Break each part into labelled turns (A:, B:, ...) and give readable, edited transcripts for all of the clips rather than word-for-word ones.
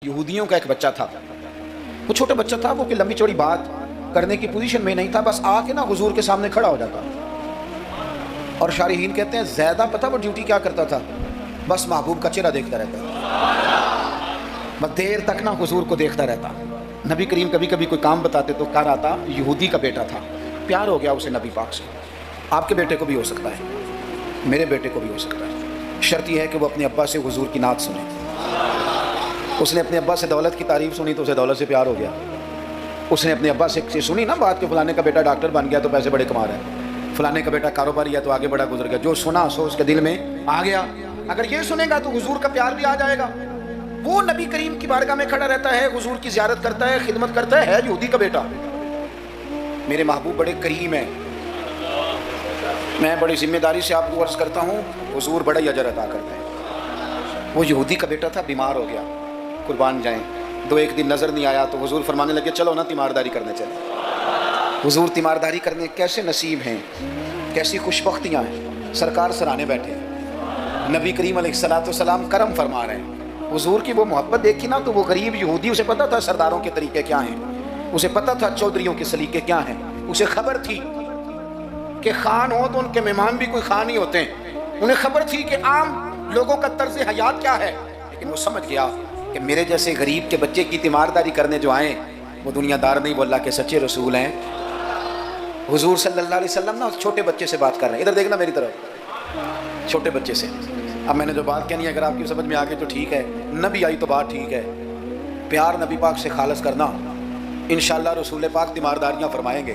A: یہودیوں کا ایک بچہ تھا، وہ چھوٹا بچہ تھا، وہ کہ لمبی چوڑی بات کرنے کی پوزیشن میں نہیں تھا، بس آ کے نا حضور کے سامنے کھڑا ہو جاتا. اور شارحین کہتے ہیں زیادہ پتہ وہ ڈیوٹی کیا کرتا تھا، بس محبوب کا چہرہ دیکھتا رہتا تھا، بس دیر تک نا حضور کو دیکھتا رہتا. نبی کریم کبھی کبھی کوئی کام بتاتے تو کہہ رہا تھا یہودی کا بیٹا تھا، پیار ہو گیا اسے نبی پاک سے. آپ کے بیٹے کو بھی ہو سکتا ہے، میرے بیٹے کو بھی ہو سکتا ہے، شرط یہ ہے کہ وہ اپنے ابا سے حضور کی نعت سنے. اس نے اپنے ابا سے دولت کی تعریف سنی تو اسے دولت سے پیار ہو گیا. اس نے اپنے ابا سے سنی نا بات کہ فلانے کا بیٹا ڈاکٹر بن گیا تو پیسے بڑے کما رہا ہے، فلانے کا بیٹا کاروباری ہے تو آگے بڑا گزر گیا، جو سنا سو اس کے دل میں آ گیا. اگر یہ سنے گا تو حضور کا پیار بھی آ جائے گا. وہ نبی کریم کی بارگاہ میں کھڑا رہتا ہے، حضور کی زیارت کرتا ہے، خدمت کرتا ہے یہودی کا بیٹا. میرے محبوب بڑے کریم ہیں، میں بڑی ذمہ داری سے آپ کو عرض کرتا ہوں، حضور بڑا ہی اجر عطا کرتے ہیں. وہ یہودی کا بیٹا تھا، بیمار ہو گیا، قربان جائیں. ایک دن نظر نہیں آیا تو حضور فرمانے لگے چلو نا تیمارداری کرنے چلے. حضور تیمارداری کرنے کیسے نصیب ہیں، کیسی خوش بختیاں ہیں. سرکار سرانے بیٹھے، نبی کریم علیہ الصلوۃ والسلام کرم فرما رہے ہیں. حضور کی وہ محبت دیکھی نا تو وہ غریب یہودی، اسے پتا تھا سرداروں کے طریقے کیا ہیں، اسے پتا تھا چودھریوں کے سلیقے کیا ہیں، اسے خبر تھی کہ خان ہو تو ان کے مہمان بھی کوئی خان ہی ہوتے ہیں، انہیں خبر تھی کہ عام لوگوں کا طرز حیات کیا ہے. لیکن وہ سمجھ گیا کہ میرے جیسے غریب کے بچے کی تیمارداری کرنے جو آئیں وہ دنیا دار نہیں، وہ اللہ کے سچے رسول ہیں. حضور صلی اللہ علیہ وسلم نا چھوٹے بچے سے بات کر رہے ہیں، ادھر دیکھنا میری طرف، چھوٹے بچے سے. اب میں نے جو بات کہنی ہے اگر آپ کی سمجھ میں آ گئی تو ٹھیک ہے، نبی آئی تو بات ٹھیک ہے. پیار نبی پاک سے خالص کرنا، انشاءاللہ رسول پاک تیمارداریاں فرمائیں گے،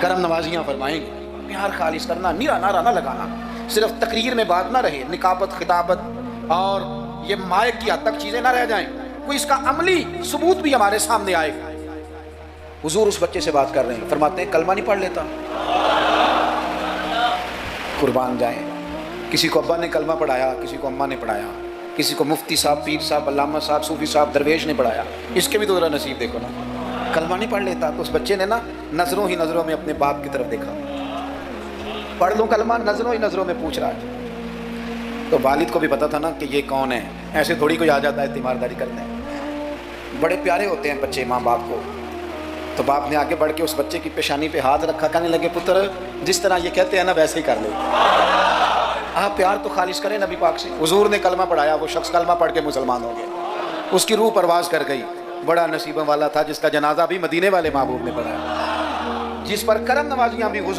A: کرم نوازیاں فرمائیں گے. پیار خالص کرنا، نیرا نعرہ نہ لگانا، صرف تقریر میں بات نہ رہے، نکابت خطابت اور یہ مائک کی حد تک چیزیں نہ رہ جائیں، کوئی اس کا عملی ثبوت بھی ہمارے سامنے آئے. حضور اس بچے سے بات کر رہے ہیں، فرماتے ہیں کلمہ نہیں پڑھ لیتا. قربان جائیں، کسی کو ابا نے کلمہ پڑھایا، کسی کو اماں نے پڑھایا، کسی کو مفتی صاحب، پیر صاحب، علامہ صاحب، صوفی صاحب، درویش نے پڑھایا. اس کے بھی تو ذرا نصیب دیکھو نا، کلمہ نہیں پڑھ لیتا. تو اس بچے نے نا نظروں ہی نظروں میں اپنے باپ کی طرف دیکھا، پڑھ لوں کلمہ، نظروں ہی نظروں میں پوچھ رہا ہے. تو والد کو بھی پتا تھا نا کہ یہ کون ہے، ایسے تھوڑی کوئی آ جاتا ہے تیمارداری کرنے. بڑے پیارے ہوتے ہیں بچے ماں باپ کو. تو باپ نے آگے بڑھ کے اس بچے کی پیشانی پہ ہاتھ رکھا، کہنے لگے پتر جس طرح یہ کہتے ہیں نا ویسے ہی کر لے. آپ پیار تو خالص کریں نبی پاک سے. حضور نے کلمہ پڑھایا، وہ شخص کلمہ پڑھ کے مسلمان ہو گیا، اس کی روح پرواز کر گئی. بڑا نصیبہ والا تھا جس کا جنازہ بھی مدینے والے محبوب نے پڑھایا، جس پر کرم نوازیاں بھی حضور